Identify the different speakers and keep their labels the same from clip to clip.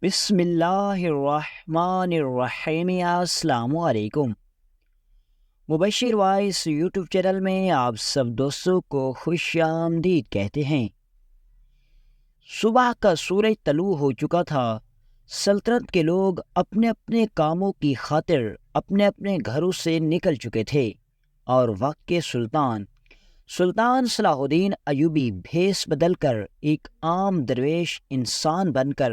Speaker 1: بسم اللہ الرحمن الرحیم۔ السلام علیکم۔ مبشر وائس یوٹیوب چینل میں آپ سب دوستوں کو خوش آمدید کہتے ہیں۔ صبح کا سورج طلوع ہو چکا تھا۔ سلطنت کے لوگ اپنے اپنے کاموں کی خاطر اپنے اپنے گھروں سے نکل چکے تھے اور وقت کے سلطان صلاح الدین ایوبی بھیس بدل کر ایک عام درویش انسان بن کر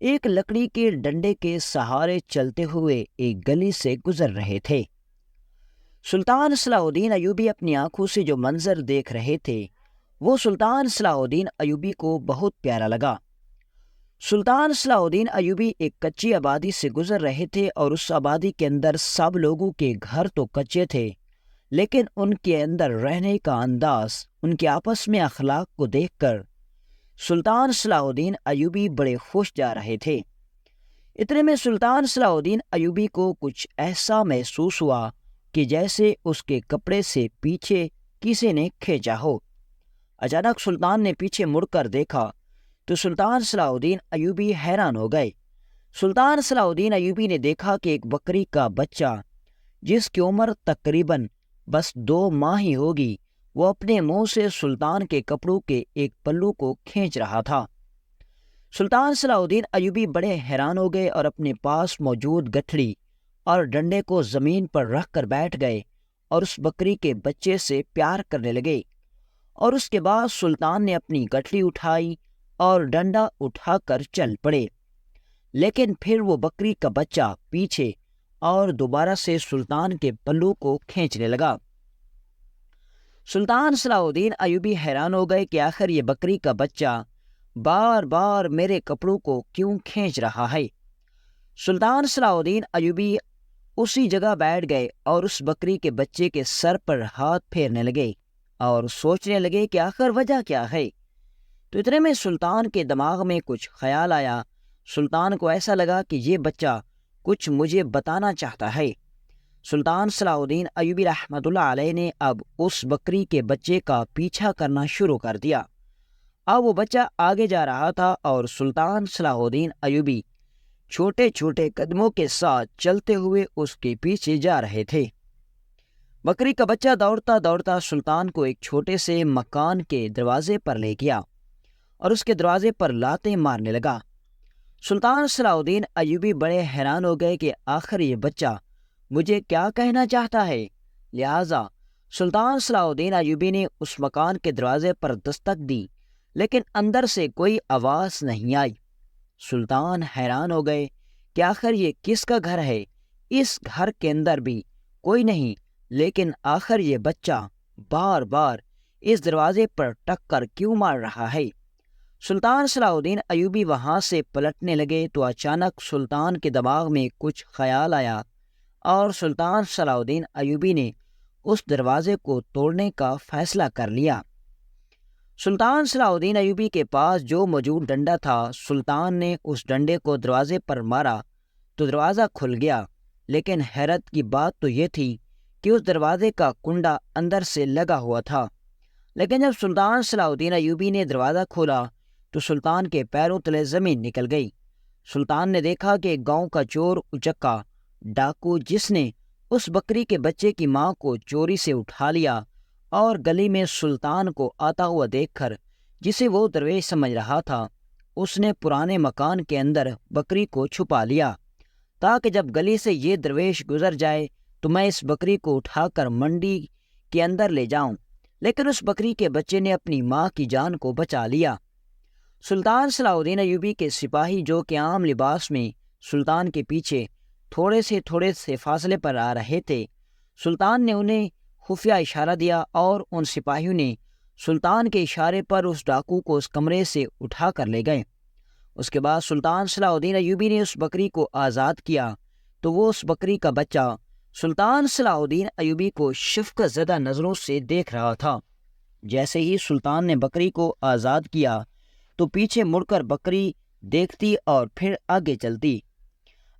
Speaker 1: ایک لکڑی کے ڈنڈے کے سہارے چلتے ہوئے ایک گلی سے گزر رہے تھے۔ سلطان صلاح الدین ایوبی اپنی آنکھوں سے جو منظر دیکھ رہے تھے وہ سلطان صلاح الدین ایوبی کو بہت پیارا لگا۔ سلطان صلاح الدین ایوبی ایک کچی آبادی سے گزر رہے تھے اور اس آبادی کے اندر سب لوگوں کے گھر تو کچے تھے، لیکن ان کے اندر رہنے کا انداز، ان کے آپس میں اخلاق کو دیکھ کر سلطان صلاح الدین ایوبی بڑے خوش جا رہے تھے۔ اتنے میں سلطان صلاح الدین ایوبی کو کچھ ایسا محسوس ہوا کہ جیسے اس کے کپڑے سے پیچھے کسی نے کھینچا ہو۔ اچانک سلطان نے پیچھے مڑ کر دیکھا تو سلطان صلاح الدین ایوبی حیران ہو گئے۔ سلطان صلاح الدین ایوبی نے دیکھا کہ ایک بکری کا بچہ جس کی عمر تقریباً بس 2 ماہ ہی ہوگی، وہ اپنے منہ سے سلطان کے کپڑوں کے ایک پلو کو کھینچ رہا تھا۔ سلطان صلاح الدین ایوبی بڑے حیران ہو گئے اور اپنے پاس موجود گٹھڑی اور ڈنڈے کو زمین پر رکھ کر بیٹھ گئے اور اس بکری کے بچے سے پیار کرنے لگے۔ اور اس کے بعد سلطان نے اپنی گٹھڑی اٹھائی اور ڈنڈا اٹھا کر چل پڑے، لیکن پھر وہ بکری کا بچہ پیچھے اور دوبارہ سے سلطان کے پلو کو کھینچنے لگا۔ سلطان صلاح الدین ایوبی حیران ہو گئے کہ آخر یہ بکری کا بچہ بار بار میرے کپڑوں کو کیوں کھینچ رہا ہے۔ سلطان صلاح الدین ایوبی اسی جگہ بیٹھ گئے اور اس بکری کے بچے کے سر پر ہاتھ پھیرنے لگے اور سوچنے لگے کہ آخر وجہ کیا ہے۔ تو اتنے میں سلطان کے دماغ میں کچھ خیال آیا۔ سلطان کو ایسا لگا کہ یہ بچہ کچھ مجھے بتانا چاہتا ہے۔ سلطان صلاح الدین ایوبی رحمۃ اللہ علیہ نے اب اس بکری کے بچے کا پیچھا کرنا شروع کر دیا۔ اب وہ بچہ آگے جا رہا تھا اور سلطان صلاح الدین ایوبی چھوٹے چھوٹے قدموں کے ساتھ چلتے ہوئے اس کے پیچھے جا رہے تھے۔ بکری کا بچہ دوڑتا دوڑتا سلطان کو ایک چھوٹے سے مکان کے دروازے پر لے گیا اور اس کے دروازے پر لاتیں مارنے لگا۔ سلطان صلاح الدین ایوبی بڑے حیران ہو گئے کہ آخر یہ بچہ مجھے کیا کہنا چاہتا ہے۔ لہٰذا سلطان صلاح الدین ایوبی نے اس مکان کے دروازے پر دستک دی، لیکن اندر سے کوئی آواز نہیں آئی۔ سلطان حیران ہو گئے کہ آخر یہ کس کا گھر ہے۔ اس گھر کے اندر بھی کوئی نہیں، لیکن آخر یہ بچہ بار بار اس دروازے پر ٹک کر کیوں مار رہا ہے۔ سلطان صلاح الدین ایوبی وہاں سے پلٹنے لگے تو اچانک سلطان کے دماغ میں کچھ خیال آیا اور سلطان صلاح الدین ایوبی نے اس دروازے کو توڑنے کا فیصلہ کر لیا۔ سلطان صلاح الدین ایوبی کے پاس جو موجود ڈنڈا تھا، سلطان نے اس ڈنڈے کو دروازے پر مارا تو دروازہ کھل گیا، لیکن حیرت کی بات تو یہ تھی کہ اس دروازے کا کنڈا اندر سے لگا ہوا تھا۔ لیکن جب سلطان صلاح الدین ایوبی نے دروازہ کھولا تو سلطان کے پیروں تلے زمین نکل گئی۔ سلطان نے دیکھا کہ ایک گاؤں کا چور اچکا ڈاکو، جس نے اس بکری کے بچے کی ماں کو چوری سے اٹھا لیا اور گلی میں سلطان کو آتا ہوا دیکھ کر، جسے وہ درویش سمجھ رہا تھا، اس نے پرانے مکان کے اندر بکری کو چھپا لیا تاکہ جب گلی سے یہ درویش گزر جائے تو میں اس بکری کو اٹھا کر منڈی کے اندر لے جاؤں۔ لیکن اس بکری کے بچے نے اپنی ماں کی جان کو بچا لیا۔ سلطان صلاح الدین ایوبی کے سپاہی جو کہ عام لباس میں سلطان کے پیچھے تھوڑے سے فاصلے پر آ رہے تھے، سلطان نے انہیں خفیہ اشارہ دیا اور ان سپاہیوں نے سلطان کے اشارے پر اس ڈاکو کو اس کمرے سے اٹھا کر لے گئے۔ اس کے بعد سلطان صلاح الدین ایوبی نے اس بکری کو آزاد کیا تو وہ اس بکری کا بچہ سلطان صلاح الدین ایوبی کو شفقت زدہ نظروں سے دیکھ رہا تھا۔ جیسے ہی سلطان نے بکری کو آزاد کیا تو پیچھے مڑ کر بکری دیکھتی اور پھر آگے چلتی۔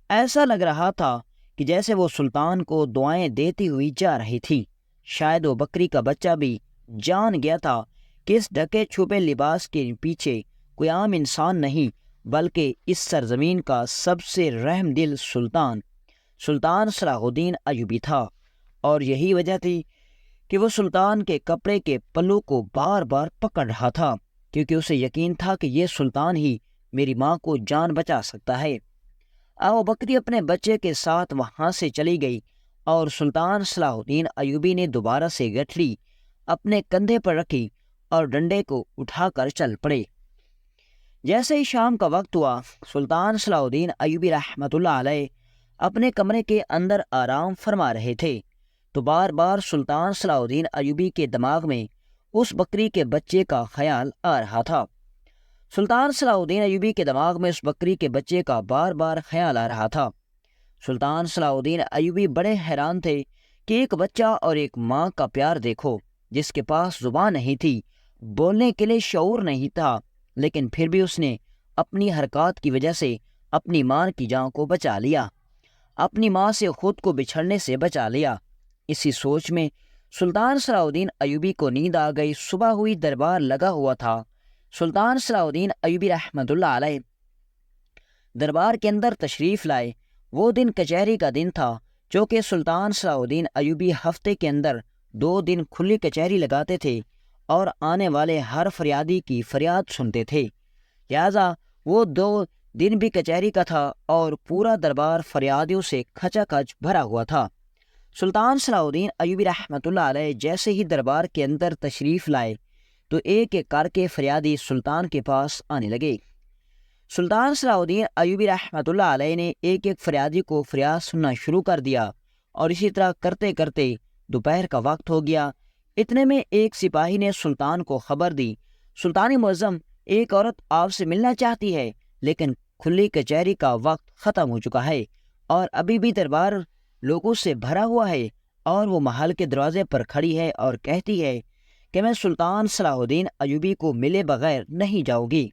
Speaker 1: ایسا لگ رہا تھا کہ جیسے وہ سلطان کو دعائیں دیتی ہوئی جا رہی تھی۔ شاید وہ بکری کا بچہ بھی جان گیا تھا کہ اس ڈھکے چھپے لباس کے پیچھے کوئی عام انسان نہیں، بلکہ اس سرزمین کا سب سے رحم دل سلطان صلاح الدین ایوبی تھا، اور یہی وجہ تھی کہ وہ سلطان کے کپڑے کے پلو کو بار بار پکڑ رہا تھا، کیونکہ اسے یقین تھا کہ یہ سلطان ہی میری ماں کو جان بچا سکتا ہے۔ اب بکری اپنے بچے کے ساتھ وہاں سے چلی گئی، اور سلطان صلاح الدین ایوبی نے دوبارہ سے گٹھلی اپنے کندھے پر رکھی اور ڈنڈے کو اٹھا کر چل پڑے۔ جیسے ہی شام کا وقت ہوا، سلطان صلاح الدین ایوبی رحمۃ اللہ علیہ اپنے کمرے کے اندر آرام فرما رہے تھے، تو بار بار سلطان صلاح الدین ایوبی کے دماغ میں اس بکری کے بچے کا خیال آ رہا تھا۔ سلطان صلاح الدین ایوبی کے دماغ میں اس بکری کے بچے کا بار بار خیال آ رہا تھا۔ سلطان صلاح الدین ایوبی بڑے حیران تھے کہ ایک بچہ اور ایک ماں کا پیار دیکھو، جس کے پاس زبان نہیں تھی، بولنے کے لیے شعور نہیں تھا، لیکن پھر بھی اس نے اپنی حرکات کی وجہ سے اپنی ماں کی جان کو بچا لیا، اپنی ماں سے خود کو بچھڑنے سے بچا لیا۔ اسی سوچ میں سلطان صلاح الدین ایوبی کو نیند آ گئی۔ صبح ہوئی، دربار لگا ہوا تھا۔ سلطان صلاح الدین ایوبی رحمۃ اللہ علیہ دربار کے اندر تشریف لائے۔ وہ دن کچہری کا دن تھا، چونکہ سلطان صلاح الدین ایوبی ہفتے کے اندر 2 دن کھلی کچہری لگاتے تھے اور آنے والے ہر فریادی کی فریاد سنتے تھے، لہذا وہ 2 دن بھی کچہری کا تھا اور پورا دربار فریادیوں سے کھچا کھچ بھرا ہوا تھا۔ سلطان صلاح الدین ایوبی رحمۃ اللہ علیہ جیسے ہی دربار کے اندر تشریف لائے تو ایک ایک کر کے فریادی سلطان کے پاس آنے لگے۔ سلطان صلاح الدین ایوبی رحمۃ اللہ علیہ نے ایک ایک فریادی کو فریاد سننا شروع کر دیا، اور اسی طرح کرتے کرتے دوپہر کا وقت ہو گیا۔ اتنے میں ایک سپاہی نے سلطان کو خبر دی، سلطان معظم، ایک عورت آپ سے ملنا چاہتی ہے، لیکن کھلی کچہری کا وقت ختم ہو چکا ہے اور ابھی بھی دربار لوگوں سے بھرا ہوا ہے، اور وہ محل کے دروازے پر کھڑی ہے اور کہتی ہے کہ میں سلطان صلاح الدین ایوبی کو ملے بغیر نہیں جاؤں گی۔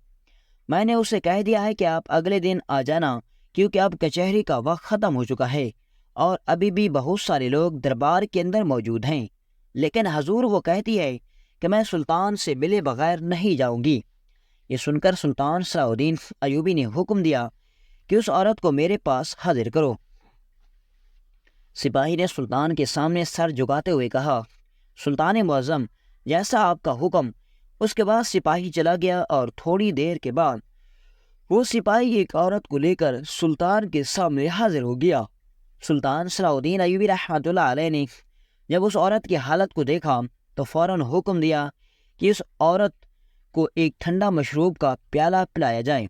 Speaker 1: میں نے اسے کہہ دیا ہے کہ آپ اگلے دن آ جانا، کیونکہ اب کچہری کا وقت ختم ہو چکا ہے اور ابھی بھی بہت سارے لوگ دربار کے اندر موجود ہیں، لیکن حضور وہ کہتی ہے کہ میں سلطان سے ملے بغیر نہیں جاؤں گی۔ یہ سن کر سلطان صلاح الدین ایوبی نے حکم دیا کہ اس عورت کو میرے پاس حاضر کرو۔ سپاہی نے سلطان کے سامنے سر جھکاتے ہوئے کہا، سلطان معظم، جیسا آپ کا حکم۔ اس کے بعد سپاہی چلا گیا، اور تھوڑی دیر کے بعد وہ سپاہی ایک عورت کو لے کر سلطان کے سامنے حاضر ہو گیا۔ سلطان صلاح الدین ایوبی رحمۃ اللہ علیہ نے جب اس عورت کی حالت کو دیکھا تو فوراً حکم دیا کہ اس عورت کو ایک ٹھنڈا مشروب کا پیالہ پلایا جائے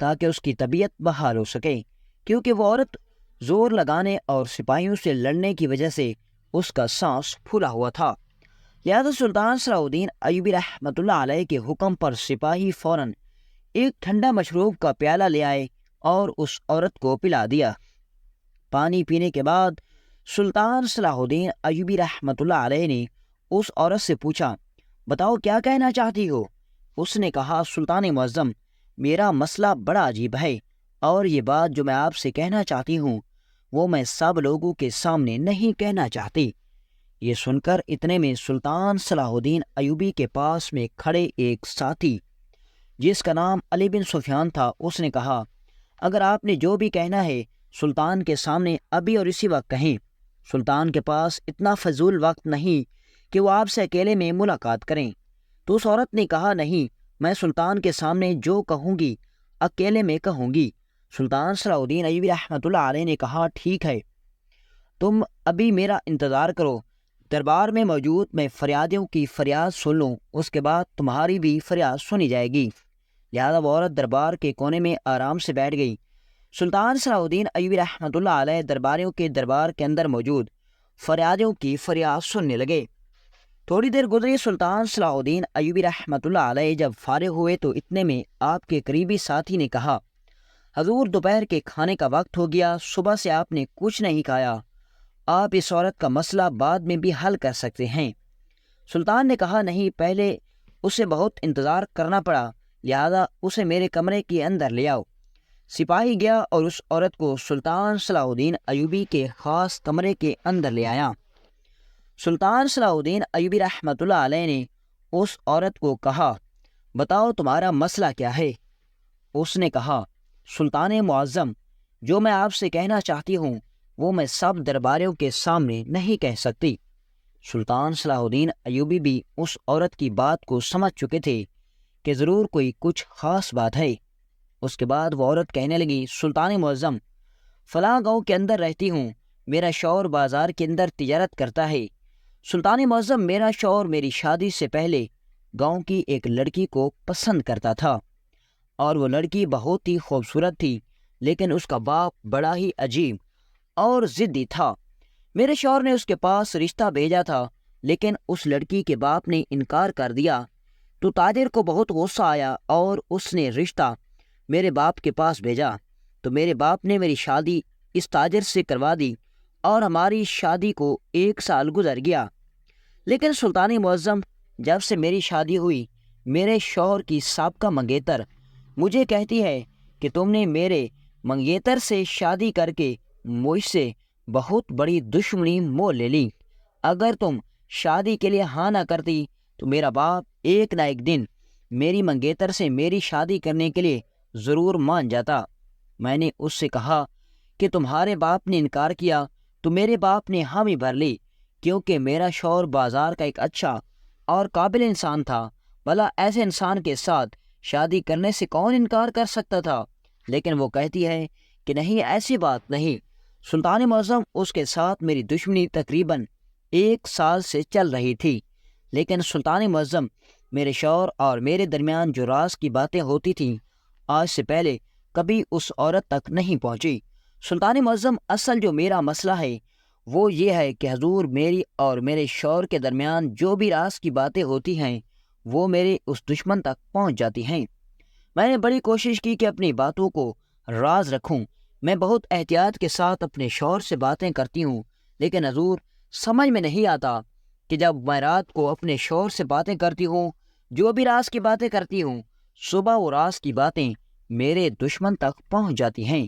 Speaker 1: تاکہ اس کی طبیعت بحال ہو سکے، کیونکہ وہ عورت زور لگانے اور سپاہیوں سے لڑنے کی وجہ سے اس کا سانس پھولا ہوا تھا۔ لہذا سلطان صلاح الدین ایوبی رحمۃ اللہ علیہ کے حکم پر سپاہی فوراً ایک ٹھنڈا مشروب کا پیالہ لے آئے اور اس عورت کو پلا دیا۔ پانی پینے کے بعد سلطان صلاح الدین ایوبی رحمۃ اللہ علیہ نے اس عورت سے پوچھا، بتاؤ کیا کہنا چاہتی ہو؟ اس نے کہا، سلطان معظم، میرا مسئلہ بڑا عجیب ہے، اور یہ بات جو میں آپ سے کہنا چاہتی ہوں وہ میں سب لوگوں کے سامنے نہیں کہنا چاہتی۔ یہ سن کر اتنے میں سلطان صلاح الدین ایوبی کے پاس میں کھڑے ایک ساتھی جس کا نام علی بن سفیان تھا، اس نے کہا، اگر آپ نے جو بھی کہنا ہے سلطان کے سامنے ابھی اور اسی وقت کہیں۔ سلطان کے پاس اتنا فضول وقت نہیں کہ وہ آپ سے اکیلے میں ملاقات کریں۔ تو اس عورت نے کہا، نہیں، میں سلطان کے سامنے جو کہوں گی اکیلے میں کہوں گی۔ سلطان صلاح الدین ایوبی رحمۃ اللہ علیہ نے کہا، ٹھیک ہے، تم ابھی میرا انتظار کرو، دربار میں موجود میں فریادیوں کی فریاد سن لوں، اس کے بعد تمہاری بھی فریاد سنی جائے گی۔ لہذا وہ عورت دربار کے کونے میں آرام سے بیٹھ گئی۔ سلطان صلاح الدین ایوبی رحمۃ اللہ علیہ درباریوں کے دربار کے اندر موجود فریادیوں کی فریاد سننے لگے۔ تھوڑی دیر گزری، سلطان صلاح الدین ایوبی رحمۃ اللہ علیہ جب فارغ ہوئے تو اتنے میں آپ کے قریبی ساتھی نے کہا، حضور، دوپہر کے کھانے کا وقت ہو گیا، صبح سے آپ نے کچھ نہیں کھایا، آپ اس عورت کا مسئلہ بعد میں بھی حل کر سکتے ہیں۔ سلطان نے کہا، نہیں، پہلے اسے بہت انتظار کرنا پڑا، لہذا اسے میرے کمرے کے اندر لے آؤ۔ سپاہی گیا اور اس عورت کو سلطان صلاح الدین ایوبی کے خاص کمرے کے اندر لے آیا۔ سلطان صلاح الدین ایوبی رحمۃ اللہ علیہ نے اس عورت کو کہا، بتاؤ تمہارا مسئلہ کیا ہے؟ اس نے کہا، سلطان معظم، جو میں آپ سے کہنا چاہتی ہوں وہ میں سب درباریوں کے سامنے نہیں کہہ سکتی۔ سلطان صلاح الدین ایوبی بھی اس عورت کی بات کو سمجھ چکے تھے کہ ضرور کوئی کچھ خاص بات ہے۔ اس کے بعد وہ عورت کہنے لگی، سلطان معظم، فلاں گاؤں کے اندر رہتی ہوں، میرا شوہر بازار کے اندر تجارت کرتا ہے۔ سلطان معظم، میرا شوہر میری شادی سے پہلے گاؤں کی ایک لڑکی کو پسند کرتا تھا، اور وہ لڑکی بہت ہی خوبصورت تھی، لیکن اس کا باپ بڑا ہی عجیب اور ضدی تھا۔ میرے شوہر نے اس کے پاس رشتہ بھیجا تھا، لیکن اس لڑکی کے باپ نے انکار کر دیا تو تاجر کو بہت غصہ آیا اور اس نے رشتہ میرے باپ کے پاس بھیجا، تو میرے باپ نے میری شادی اس تاجر سے کروا دی اور ہماری شادی کو 1 سال گزر گیا۔ لیکن سلطان معظم، جب سے میری شادی ہوئی، میرے شوہر کی سابقہ منگیتر مجھے کہتی ہے کہ تم نے میرے منگیتر سے شادی کر کے مجھ سے بہت بڑی دشمنی مول لے لی۔ اگر تم شادی کے لیے ہاں نہ کرتی تو میرا باپ ایک نہ ایک دن میری منگیتر سے میری شادی کرنے کے لیے ضرور مان جاتا۔ میں نے اس سے کہا کہ تمہارے باپ نے انکار کیا تو میرے باپ نے حامی بھر لی، کیونکہ میرا شوہر بازار کا ایک اچھا اور قابل انسان تھا، بھلا ایسے انسان کے ساتھ شادی کرنے سے کون انکار کر سکتا تھا؟ لیکن وہ کہتی ہے کہ نہیں، ایسی بات نہیں۔ سلطان معظم، اس کے ساتھ میری دشمنی تقریباً 1 سال سے چل رہی تھی، لیکن سلطان معظم، میرے شوہر اور میرے درمیان جو راز کی باتیں ہوتی تھیں آج سے پہلے کبھی اس عورت تک نہیں پہنچی۔ سلطان معظم، اصل جو میرا مسئلہ ہے وہ یہ ہے کہ حضور، میری اور میرے شوہر کے درمیان جو بھی راز کی باتیں ہوتی ہیں وہ میرے اس دشمن تک پہنچ جاتی ہیں۔ میں نے بڑی کوشش کی کہ اپنی باتوں کو راز رکھوں، میں بہت احتیاط کے ساتھ اپنے شوہر سے باتیں کرتی ہوں، لیکن حضور، سمجھ میں نہیں آتا کہ جب میں رات کو اپنے شوہر سے باتیں کرتی ہوں، جو بھی راز کی باتیں کرتی ہوں، صبح وہ راز کی باتیں میرے دشمن تک پہنچ جاتی ہیں،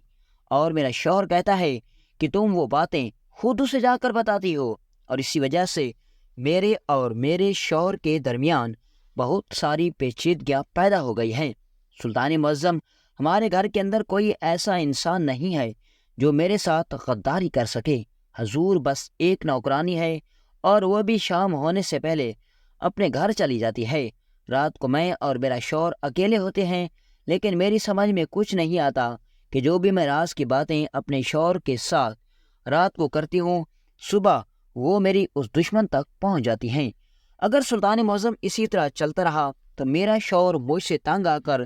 Speaker 1: اور میرا شوہر کہتا ہے کہ تم وہ باتیں خود اسے جا کر بتاتی ہو، اور اسی وجہ سے میرے اور میرے شوہر کے درمیان بہت ساری پیچیدگیاں پیدا ہو گئی ہیں۔ سلطان معظم، ہمارے گھر کے اندر کوئی ایسا انسان نہیں ہے جو میرے ساتھ غداری کر سکے۔ حضور، بس ایک نوکرانی ہے، اور وہ بھی شام ہونے سے پہلے اپنے گھر چلی جاتی ہے۔ رات کو میں اور میرا شوہر اکیلے ہوتے ہیں، لیکن میری سمجھ میں کچھ نہیں آتا کہ جو بھی میں راز کی باتیں اپنے شوہر کے ساتھ رات کو کرتی ہوں، صبح وہ میری اس دشمن تک پہنچ جاتی ہیں۔ اگر سلطان معظم اسی طرح چلتا رہا تو میرا شوہر مجھ سے تنگ آ کر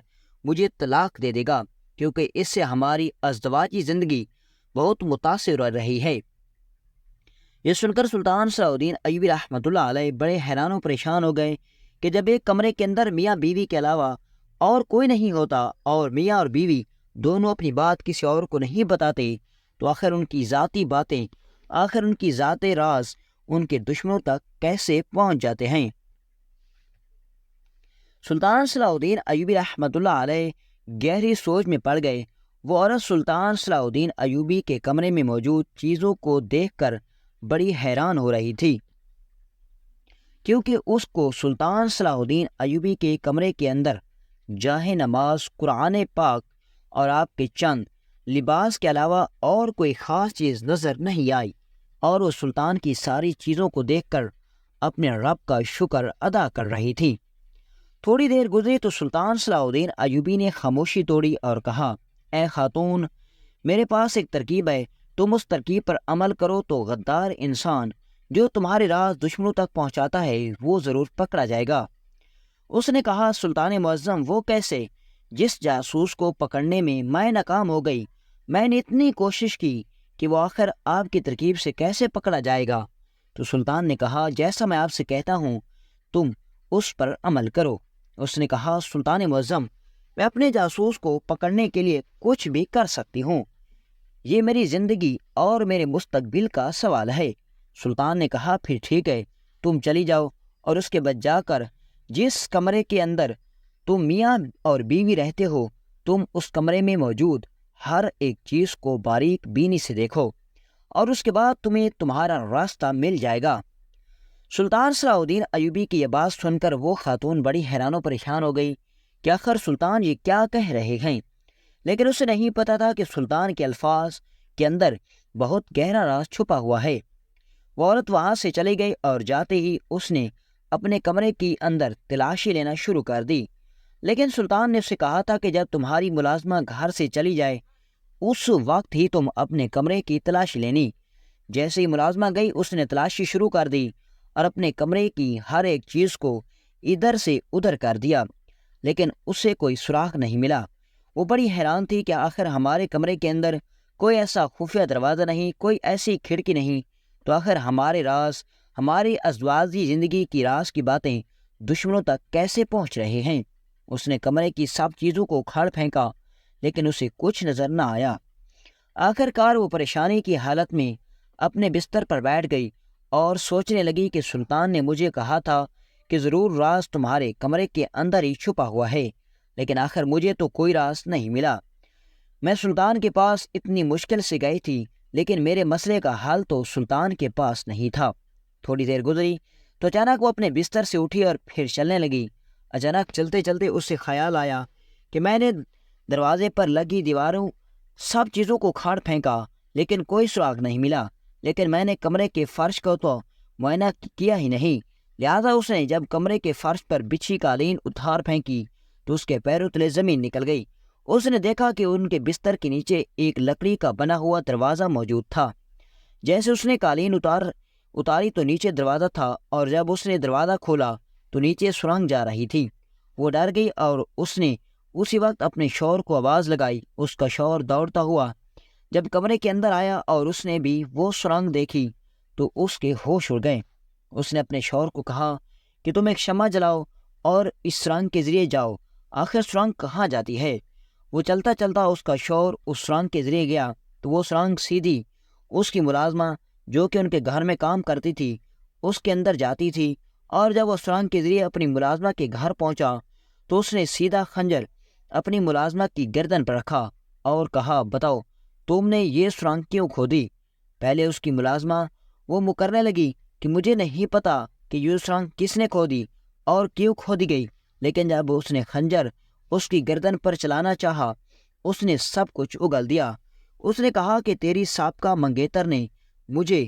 Speaker 1: مجھے طلاق دے دے گا، کیونکہ اس سے ہماری ازدواجی زندگی بہت متاثر ہو رہی ہے۔ یہ سن کر سلطان صلاح الدین ایوبی رحمۃ اللہ علیہ بڑے حیران و پریشان ہو گئے کہ جب ایک کمرے کے اندر میاں بیوی کے علاوہ اور کوئی نہیں ہوتا، اور میاں اور بیوی دونوں اپنی بات کسی اور کو نہیں بتاتے، تو آخر ان کی ذاتی باتیں، آخر ان کی ذاتی راز ان کے دشمنوں تک کیسے پہنچ جاتے ہیں۔ سلطان صلاح الدین ایوبی رحمۃ اللہ علیہ گہری سوچ میں پڑ گئے۔ وہ عورت سلطان صلاح الدین ایوبی کے کمرے میں موجود چیزوں کو دیکھ کر بڑی حیران ہو رہی تھی، کیونکہ اس کو سلطان صلاح الدین ایوبی کے کمرے کے اندر جاہ نماز، قرآن پاک اور آپ کے چند لباس کے علاوہ اور کوئی خاص چیز نظر نہیں آئی، اور وہ سلطان کی ساری چیزوں کو دیکھ کر اپنے رب کا شکر ادا کر رہی تھی۔ تھوڑی دیر گزری تو سلطان صلاح الدین ایوبی نے خاموشی توڑی اور کہا، اے خاتون، میرے پاس ایک ترکیب ہے، تم اس ترکیب پر عمل کرو تو غدار انسان جو تمہارے راز دشمنوں تک پہنچاتا ہے وہ ضرور پکڑا جائے گا۔ اس نے کہا، سلطان معظم، وہ کیسے؟ جس جاسوس کو پکڑنے میں ناکام ہو گئی، میں نے اتنی کوشش کی کہ وہ آخر آپ کی ترکیب سے کیسے پکڑا جائے گا؟ تو سلطان نے کہا، جیسا میں آپ سے کہتا ہوں تم اس پر عمل کرو۔ اس نے کہا، سلطان معظم، میں اپنے جاسوس کو پکڑنے کے لیے کچھ بھی کر سکتی ہوں، یہ میری زندگی اور میرے مستقبل کا سوال ہے۔ سلطان نے کہا، پھر ٹھیک ہے، تم چلی جاؤ، اور اس کے بعد جا کر جس کمرے کے اندر تم میاں اور بیوی رہتے ہو، تم اس کمرے میں موجود ہر ایک چیز کو باریک بینی سے دیکھو، اور اس کے بعد تمہیں تمہارا راستہ مل جائے گا۔ سلطان صلاح الدین ایوبی کی یہ بات سن کر وہ خاتون بڑی حیران و پریشان ہو گئی کہ آخر سلطان یہ کیا کہہ رہے ہیں۔ لیکن اسے نہیں پتا تھا کہ سلطان کے الفاظ کے اندر بہت گہرا راز چھپا ہوا ہے۔ وہ عورت وہاں سے چلی گئی اور جاتے ہی اس نے اپنے کمرے کی اندر تلاشی لینا شروع کر دی۔ لیکن سلطان نے اسے کہا تھا کہ جب تمہاری ملازمہ گھر سے چلی جائے اس وقت ہی تم اپنے کمرے کی تلاشی لینی۔ جیسے ہی ملازمہ گئی اس نے تلاشی شروع کر دی اور اپنے کمرے کی ہر ایک چیز کو ادھر سے ادھر کر دیا، لیکن اسے کوئی سراغ نہیں ملا۔ وہ بڑی حیران تھی کہ آخر ہمارے کمرے کے اندر کوئی ایسا خفیہ دروازہ نہیں، کوئی ایسی کھڑکی نہیں، تو آخر ہمارے راز، ہماری ازدواجی زندگی کی راز کی باتیں دشمنوں تک کیسے پہنچ رہے ہیں؟ اس نے کمرے کی سب چیزوں کو کھاڑ پھینکا لیکن اسے کچھ نظر نہ آیا۔ آخر کار وہ پریشانی کی حالت میں اپنے بستر پر بیٹھ گئی اور سوچنے لگی کہ سلطان نے مجھے کہا تھا کہ ضرور راز تمہارے کمرے کے اندر ہی چھپا ہوا ہے، لیکن آخر مجھے تو کوئی راز نہیں ملا۔ میں سلطان کے پاس اتنی مشکل سے گئی تھی لیکن میرے مسئلے کا حل تو سلطان کے پاس نہیں تھا۔ تھوڑی دیر گزری تو اچانک وہ اپنے بستر سے اٹھی اور پھر چلنے لگی۔ اچانک چلتے چلتے اسے خیال آیا کہ میں نے دروازے پر لگی دیواروں سب چیزوں کو کھاڑ پھینکا لیکن کوئی سراغ نہیں ملا، لیکن میں نے کمرے کے فرش کو تو معائنہ کیا ہی نہیں۔ لہٰذا اس نے جب کمرے کے فرش پر بچھی قالین اتار پھینکی تو اس کے پیروں تلے زمین نکل گئی۔ اس نے دیکھا کہ ان کے بستر کے نیچے ایک لکڑی کا بنا ہوا دروازہ موجود تھا۔ جیسے اس نے قالین اتاری تو نیچے دروازہ تھا، اور جب اس نے دروازہ کھولا تو نیچے سرنگ جا رہی تھی۔ وہ ڈر گئی اور اس نے اسی وقت اپنے شوہر کو آواز لگائی۔ اس کا شوہر دوڑتا ہوا جب کمرے کے اندر آیا اور اس نے بھی وہ سرنگ دیکھی تو اس کے ہوش اڑ گئے۔ اس نے اپنے شوہر کو کہا کہ تم ایک شمع جلاؤ اور اس سرنگ کے ذریعے جاؤ، آخر سرنگ کہاں جاتی ہے؟ وہ چلتا چلتا اس کا شوہر اس سرنگ کے ذریعے گیا تو وہ سرنگ سیدھی اس کی ملازمہ جو کہ ان کے گھر میں کام کرتی تھی اس کے اندر جاتی تھی، اور جب وہ سرنگ کے ذریعے اپنی ملازمہ کے گھر پہنچا تو اس نے سیدھا خنجر اپنی ملازمہ کی گردن پر رکھا اور کہا، بتاؤ تم نے یہ سرنگ کیوں کھودی؟ پہلے اس کی ملازمہ وہ مکرنے لگی کہ مجھے نہیں پتا کہ یہ سرنگ کس نے کھودی اور کیوں کھودی گئی، لیکن جب اس نے خنجر اس کی گردن پر چلانا چاہا اس نے سب کچھ اگل دیا۔ اس نے کہا کہ تیری سابقہ منگیتر نے مجھے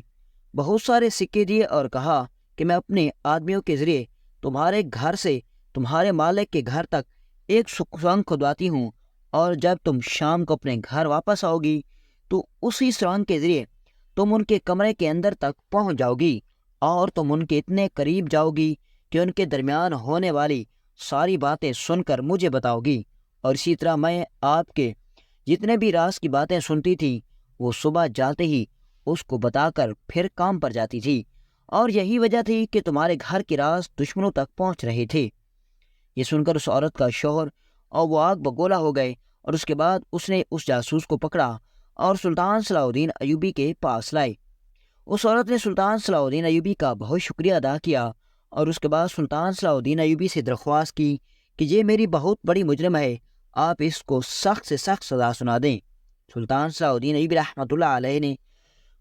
Speaker 1: بہت سارے سکے دیے اور کہا کہ میں اپنے آدمیوں کے ذریعے تمہارے گھر سے تمہارے مالک کے گھر تک ایک سرنگ کھدواتی ہوں، اور جب تم شام کو اپنے گھر واپس آؤ گی تو اسی سرنگ کے ذریعے تم ان کے کمرے کے اندر تک پہنچ جاؤ گی، اور تم ان کے اتنے قریب جاؤ گی کہ ان کے درمیان ہونے والی ساری باتیں سن کر مجھے بتاؤ گی، اور اسی طرح میں آپ کے جتنے بھی راز کی باتیں سنتی تھی وہ صبح جاتے ہی اس کو بتا کر پھر کام پر جاتی تھی، اور یہی وجہ تھی کہ تمہارے گھر کے راز دشمنوں تک پہنچ رہے تھے۔ یہ سن کر اس عورت کا شوہر اور وہ آگ بگولا ہو گئے، اور اس کے بعد اس نے اس جاسوس کو پکڑا اور سلطان صلاح الدین ایوبی کے پاس لائے۔ اس عورت نے سلطان صلاح الدین ایوبی کا بہت شکریہ ادا کیا، اور اس کے بعد سلطان صلاح الدین ایوبی سے درخواست کی کہ یہ میری بہت بڑی مجرم ہے، آپ اس کو سخت سے سخت سزا سنا دیں۔ سلطان صلاح الدین ایوبی رحمۃ اللہ علیہ نے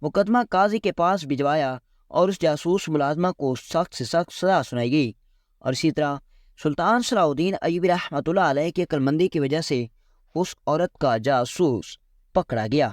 Speaker 1: مقدمہ قاضی کے پاس بھجوایا اور اس جاسوس ملازمہ کو سخت سے سخت سزا سنائی گئی، اور اسی طرح سلطان صلاح الدین ایوبی رحمۃ اللہ علیہ کی عقل مندی کی وجہ سے اس عورت کا جاسوس پکڑا گیا۔